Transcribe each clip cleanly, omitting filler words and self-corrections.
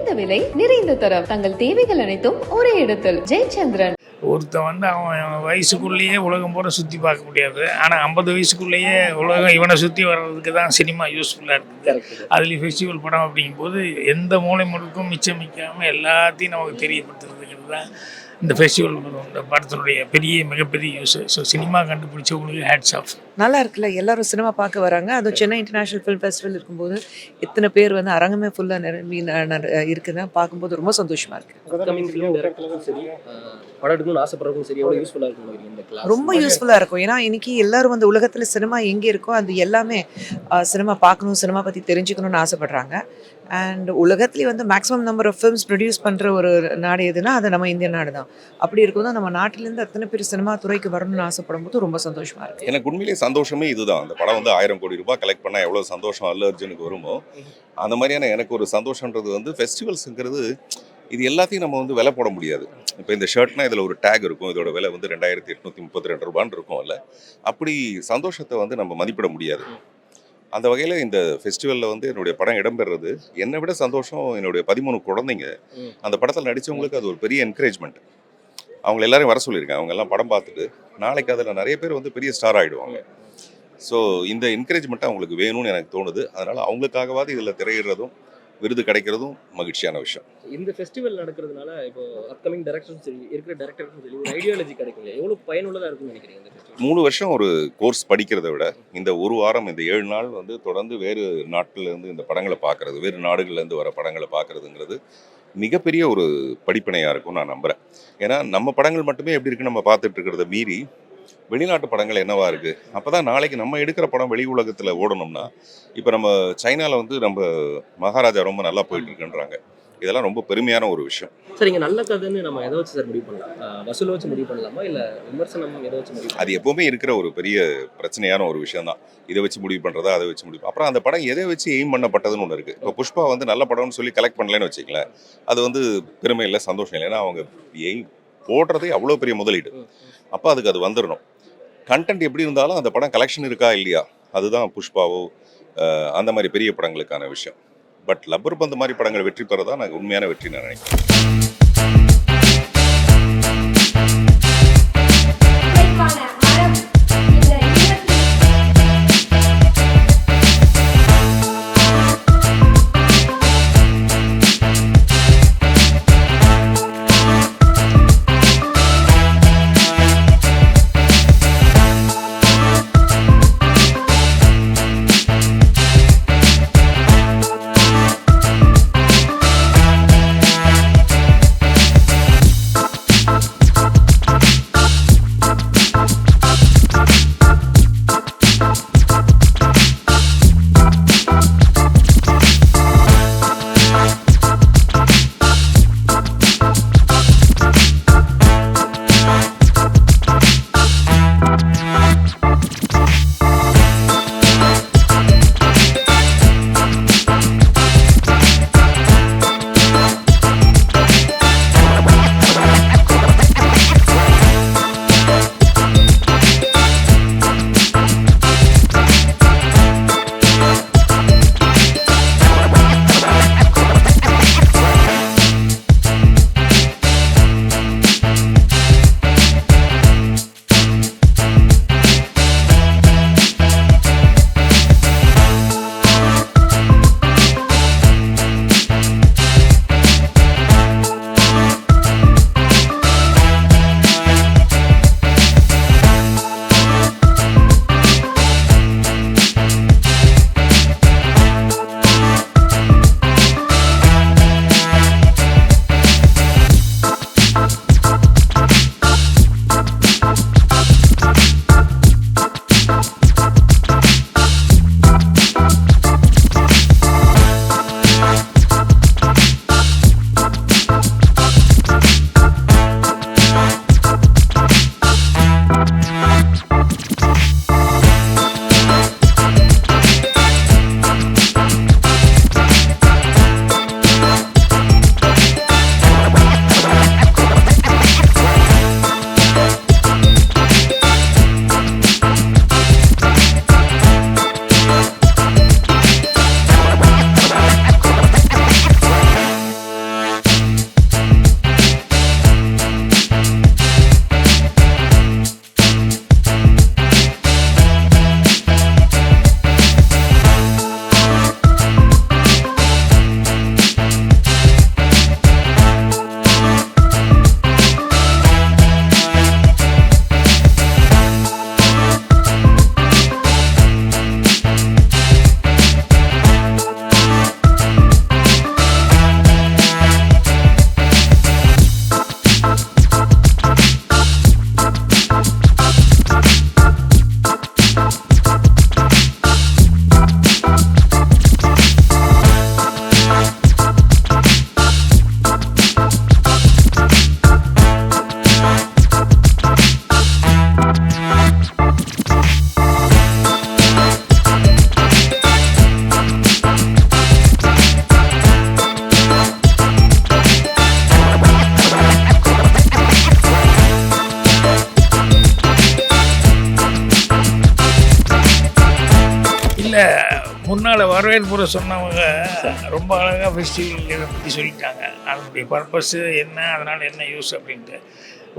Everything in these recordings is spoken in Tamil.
குறைந்த விலை நிறைந்த தரம். தங்கள் தேவைகள் அனைத்தும் ஒரே இடத்தில். ஜெயச்சந்திரன். ஒருத்தன் வந்து அவன் வயசுக்குள்ளேயே உலகம் பூரா சுற்றி பார்க்க முடியாது. ஆனால் 50 வயசுக்குள்ளேயே உலகம் இவனை சுற்றி வர்றதுக்கு தான் சினிமா யூஸ்ஃபுல்லாக இருக்குது. அதுலேயும் ஃபெஸ்டிவல் படம் அப்படிங்கும்போது எந்த மூலை முடுக்கும் மிச்சம் மிக்காமல் எல்லாத்தையும் நமக்கு தெரியப்படுத்துறதுங்கிறது தான் இந்த ஃபெஸ்டிவல் இந்த படத்தினுடைய மிகப்பெரிய யூஸ். ஸோ சினிமா கண்டுபிடிச்சவங்களுக்கு ஹேட்ஸ் ஆஃப். நல்லா இருக்குல்ல, எல்லாரும் சினிமா பார்க்க வராங்க. அதுவும் சென்னை இன்டர்நேஷ்னல் ஃபிலிம் ஃபெஸ்டிவல் இருக்கும்போது இத்தனை பேர் வந்து அரங்கமே ஃபுல்லாக நிரம்பி இருக்குதுன்னு பார்க்கும்போது ரொம்ப சந்தோஷமாக இருக்குது. படம் எடுக்கணும்னு ஆசைப்படுறதுக்கும் சரி, எவ்வளோ யூஸ்ஃபுல்லாக இருக்கும் இந்த கிளாஸ். ரொம்ப யூஸ்ஃபுல்லாக இருக்கும். ஏன்னா இன்னைக்கு எல்லாரும் வந்து உலகத்தில் சினிமா எங்கே இருக்கோ அது எல்லாமே சினிமா பார்க்கணும், சினிமா பற்றி தெரிஞ்சுக்கணும்னு ஆசைப்படுறாங்க. அண்ட் உலகத்துலேயே வந்து maximum number of films produce பண்ணுற ஒரு நாடு எதுனா அது நம்ம இந்திய நாடு தான். அப்படி இருக்கும்போது நம்ம நாட்டிலேருந்து அத்தனை பேர் சினிமா துறைக்கு வரணும்னு ஆசைப்படும் போது ரொம்ப சந்தோஷமாக இருக்குது. எனக்கு உண்மையிலேயே சந்தோஷமே இதுதான். அந்த படம் வந்து 1000 கோடி ரூபாய் கலெக்ட் பண்ணால் எவ்வளோ சந்தோஷம் அல்லு அர்ஜுனுக்கு வருமோ அந்த மாதிரியான எனக்கு ஒரு சந்தோஷன்றது வந்து ஃபெஸ்டிவல்ஸுங்கிறது இது எல்லாத்தையும் நம்ம வந்து விலை போட முடியாது. இப்போ இந்த ஷர்ட்னா இதில் ஒரு டேக் இருக்கும், இதோட விலை வந்து 2832 ரூபான்னு இருக்கும். இல்லை அப்படி சந்தோஷத்தை வந்து நம்ம மதிப்பிட முடியாது. அந்த வகையில் இந்த ஃபெஸ்டிவலில் வந்து என்னுடைய படம் இடம்பெறது என்னை விட சந்தோஷம். என்னுடைய 13 குழந்தைங்க அந்த படத்தில் நடித்தவங்களுக்கு அது ஒரு பெரிய என்கரேஜ்மெண்ட். அவங்க எல்லாரையும் வர சொல்லியிருக்கேன். அவங்க எல்லாம் படம் பார்த்துட்டு நாளைக்கு அதில் நிறைய பேர் வந்து பெரிய ஸ்டார் ஆகிடுவாங்க. ஸோ இந்த என்கரேஜ்மெண்ட்டு அவங்களுக்கு வேணும்னு எனக்கு தோணுது. அதனால் அவங்களுக்காகவாது இதில் திரையிடுறதும் விருது கிடைக்கிறதும் மகிழ்ச்சியான விஷயம். இந்த ஃபெஸ்டிவல் நடக்கிறதுனால இப்போ அப்கமிங் டைரக்டரும் சரி, இருக்கிற டைரக்டருக்கும் சரி ஒரு ஐடியாலஜி கிடைக்கும். எவ்வளோ பயனுள்ளதாக இருக்கும்னு நினைக்கிறீங்க இந்த ஃபெஸ்டிவல்? 3 வருஷம் ஒரு கோர்ஸ் படிக்கிறத விட இந்த ஒரு வாரம், இந்த 7 நாள் வந்து தொடர்ந்து வேறு நாட்டிலேருந்து இந்த படங்களை பார்க்குறது, வேறு நாடுகள்லேருந்து வர படங்களை பார்க்குறதுங்கிறது மிகப்பெரிய ஒரு படிப்பினையாக இருக்கும் நான் நம்புகிறேன். ஏன்னா நம்ம படங்கள் மட்டுமே எப்படி இருக்குன்னு நம்ம பார்த்துட்டு இருக்கிறத மீறி வெளிநாட்டு படங்கள் என்னவா இருக்குது. அப்போ தான் நாளைக்கு நம்ம எடுக்கிற படம் வெளி உலகத்தில் ஓடணும்னா, இப்போ நம்ம சைனாவில் வந்து நம்ம மகாராஜா ரொம்ப நல்லா போயிட்டு இருக்குன்றாங்க. இதெல்லாம் ரொம்ப பெருமையான ஒரு விஷயம். சரிங்க, நல்ல கதைன்னு நம்ம எதை வச்சு சார் முடிவு பண்ணலாம்? வசூல் வச்சு முடிவு பண்ணலாமா, இல்லை விமர்சனம் எதை வச்சு முடிவு? அது எப்போவுமே இருக்கிற ஒரு பெரிய பிரச்சனையான ஒரு விஷயம் தான். இதை வச்சு முடிவு பண்ணுறதா, அதை வச்சு முடிவு. அப்புறம் அந்த படம் எதை வச்சு எய்ம் பண்ணப்பட்டதுன்னு ஒன்று இருக்குது. இப்போ புஷ்பா வந்து நல்ல படம்னு சொல்லி கலெக்ட் பண்ணலன்னு வச்சுக்கங்களேன், அது வந்து பெருமை இல்லை, சந்தோஷம் இல்லை. ஏன்னா அவங்க எய்ம் போடுறதே அவ்வளோ பெரிய முதலீடு. அப்போ அதுக்கு அது வந்துடணும். கண்டென்ட் எப்படி இருந்தாலும் அந்த படம் கலெக்ஷன் இருக்கா இல்லையா, அதுதான் புஷ்பாவோ அந்த மாதிரி பெரிய படங்களுக்கான விஷயம். பட் லப்பர் பந்து மாதிரி படங்கள் வெற்றி பெறதான் நான் உண்மையான வெற்றி நான் நினைக்கிறேன். வரவேற்புரை சொன்னவங்க ரொம்ப அழகாக ஃபெஸ்டிவல் இதை பற்றி சொல்லிட்டாங்க. அதனுடைய பர்பஸ் என்ன, அதனால் என்ன யூஸ் அப்படின்ட்டு.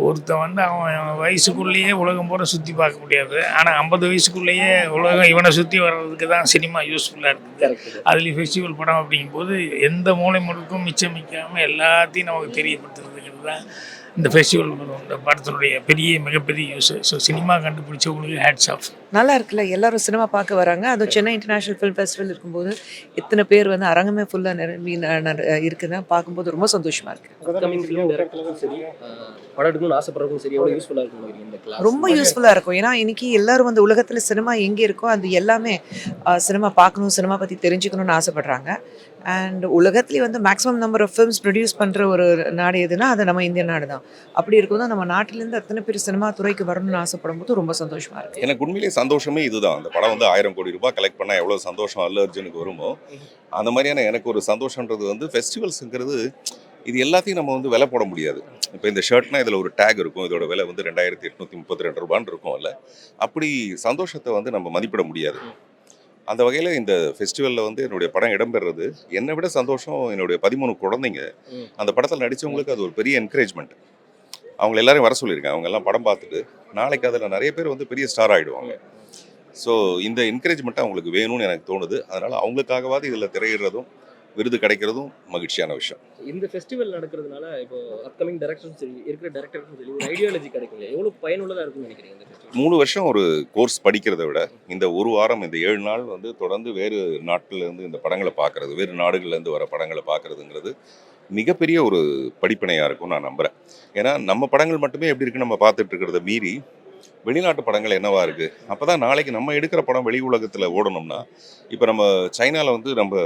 ஒருத்தன் வந்து அவன் வயசுக்குள்ளேயே உலகம் பூரா சுற்றி பார்க்க முடியாது. ஆனால் 50 வயசுக்குள்ளேயே உலகம் இவனை சுற்றி வர்றதுக்கு தான் சினிமா யூஸ்ஃபுல்லாக இருக்குது. கரெக்ட். அதுலேயும் ஃபெஸ்டிவல் படம் அப்படிங்கும்போது எந்த மூலை முடுக்கும் மிச்சமிக்காமல் எல்லாத்தையும் நமக்கு தெரியப்படுத்துறதுங்கிறது தான் இந்த ஃபெஸ்டிவல் இந்த படத்தினுடைய மிகப்பெரிய யூஸ். ஸோ சினிமா கண்டுபிடிச்சவங்களுக்கு ஹேட்ஸ் ஆஃப். நல்லா இருக்குல்ல, எல்லாரும் சினிமா பார்க்க வராங்க. அதுவும் சென்னை இன்டர்நேஷ்னல் ஃபிலிம் ஃபெஸ்டிவல் இருக்கும்போது இத்தனை பேர் வந்து அரங்கமே ஃபுல்லாக நிரம்பி இருக்குதுன்னா பார்க்கும்போது ரொம்ப சந்தோஷமாக இருக்குது. அப்கமிங் ஃபிலிம் டைரக்டருக்கும் சரி, படம் எடுக்கணும்னு ஆசைப்படுறதுக்கும் சரி, எவ்வளோ யூஸ்ஃபுல்லாக இருக்கும் நினைக்கிறீங்க இந்த கிளாஸ்? ரொம்ப யூஸ்ஃபுல்லாக இருக்கும். ஏன்னா இன்னைக்கு எல்லாரும் வந்து உலகத்தில் சினிமா எங்கே இருக்கோ அது எல்லாமே சினிமா பார்க்கணும், சினிமா பற்றி தெரிஞ்சுக்கணும்னு ஆசைப்படுறாங்க. அண்ட் உலகத்துலேயே வந்து maximum number of films produce பண்ணுற ஒரு நாடு எதுனா அது நம்ம இந்திய நாடு தான். அப்படி இருக்கும்போது நம்ம நாட்டிலேருந்து அத்தனை பேர் சினிமா துறைக்கு வரணும்னு ஆசைப்படும் போது ரொம்ப சந்தோஷமாக இருக்குது. எனக்கு உண்மையிலேயே சந்தோஷமே இதுதான். அந்த படம் வந்து 1000 கோடி ரூபாய் கலெக்ட் பண்ணால் எவ்வளோ சந்தோஷம் அல்ல அர்ஜுனுக்கு வருமோ, அந்த மாதிரியான எனக்கு ஒரு சந்தோஷன்றது வந்து ஃபெஸ்டிவல்ஸுங்கிறது இது எல்லாத்தையும் நம்ம வந்து விலை போட முடியாது. இப்போ இந்த ஷர்ட்னா இதில் ஒரு டேக் இருக்கும், இதோட விலை வந்து 2832 ரூபான்னு இருக்கும்ல. அப்படி சந்தோஷத்தை வந்து நம்ம மதிப்பிட முடியாது. அந்த வகையில் இந்த ஃபெஸ்டிவலில் வந்து என்னுடைய படம் இடம்பெறது என்னை விட சந்தோஷம். என்னுடைய 13 குழந்தைங்க அந்த படத்தில் நடித்தவங்களுக்கு அது ஒரு பெரிய என்கரேஜ்மெண்ட். அவங்க எல்லாரும் வர சொல்லியிருக்கேன். அவங்க எல்லாம் படம் பார்த்துட்டு நாளைக்கு அதில் நிறைய பேர் வந்து பெரிய ஸ்டார் ஆகிடுவாங்க. ஸோ இந்த என்கரேஜ்மெண்ட்டு அவங்களுக்கு வேணும்னு எனக்கு தோணுது. அதனால் அவங்களுக்காகவாது இதில் திரையிடுறதும் விருது கிடைக்கிறதும் மகிழ்ச்சியான விஷயம். இந்த ஃபெஸ்டிவல் நடக்கிறதுனால இப்போ அப்கமிங் டைரக்டரும் சரி, இருக்கிற டைரக்டருக்கும் சரி, ஒரு ஐடியாலஜி கிடைக்கும். எவ்வளோ பயனுள்ளதாக இருக்கும்னு நினைக்கிறீங்க இந்த ஃபெஸ்டிவல்? 3 வருஷம் ஒரு கோர்ஸ் படிக்கிறத விட இந்த ஒரு வாரம், இந்த 7 நாள் வந்து தொடர்ந்து வேறு நாட்டிலேருந்து இந்த படங்களை பார்க்குறது, வேறு நாடுகள்லேருந்து வர படங்களை பார்க்குறதுங்கிறது மிகப்பெரிய ஒரு படிப்பினையாக இருக்கும் நான் நம்புகிறேன். ஏன்னா நம்ம படங்கள் மட்டுமே எப்படி இருக்குன்னு நம்ம பார்த்துட்டு இருக்கிறத மீறி வெளிநாட்டு படங்கள் என்னவா இருக்குது. அப்போ தான் நாளைக்கு நம்ம எடுக்கிற படம் வெளி உலகத்தில் ஓடணும்னா, இப்போ நம்ம சைனாவில் வந்து நம்ம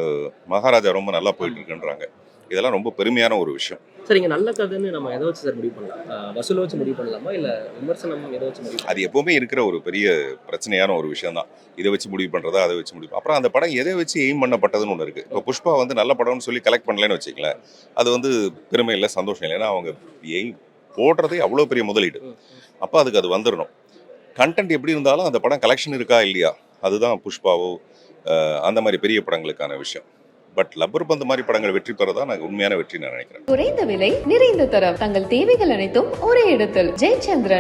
மகாராஜா ரொம்ப நல்லா போயிட்டு இருக்குன்றாங்க. இதெல்லாம் ரொம்ப பெருமையான ஒரு விஷயம். சரிங்க, நல்ல கதைன்னு நம்ம எதை வச்சு சார் முடிவு பண்ணலாம்? வசூலை வச்சு முடிவு பண்ணலாமா, இல்லை விமர்சனம் எதை வச்சு முடிவு? அது எப்போவுமே இருக்கிற ஒரு பெரிய பிரச்சனையான ஒரு விஷயம் தான். இதை வச்சு முடிவு பண்ணுறதா, அதை வச்சு முடிவு. அப்புறம் அந்த படம் எதை வச்சு எய்ம் பண்ணப்பட்டதுன்னு ஒன்று இருக்குது. இப்போ புஷ்பா வந்து நல்ல படம்னு சொல்லி கலெக்ட் பண்ணலன்னு வச்சுக்கலேன், அது வந்து பெருமை இல்லை, சந்தோஷம் இல்லை. ஏன்னா அவங்க எய்ம் போடுறதே அவ்வளோ பெரிய முதலீடு. அப்போ அதுக்கு அது வந்துடணும். கண்டென்ட் எப்படி இருந்தாலும் அந்த படம் கலெக்ஷன் இருக்கா இல்லையா, அதுதான் புஷ்பாவோ அந்த மாதிரி பெரிய படங்களுக்கான விஷயம். பட் லப்பர் பந்து மாதிரி படங்கள் வெற்றி பெறதான் நான் உண்மையான வெற்றி நான் நினைக்கிறேன். குறைந்த விலை, நிறைந்த தரம், தங்கள் தேவைகள் அனைத்தும் ஒரே இடத்தில். ஜெயச்சந்திரன்.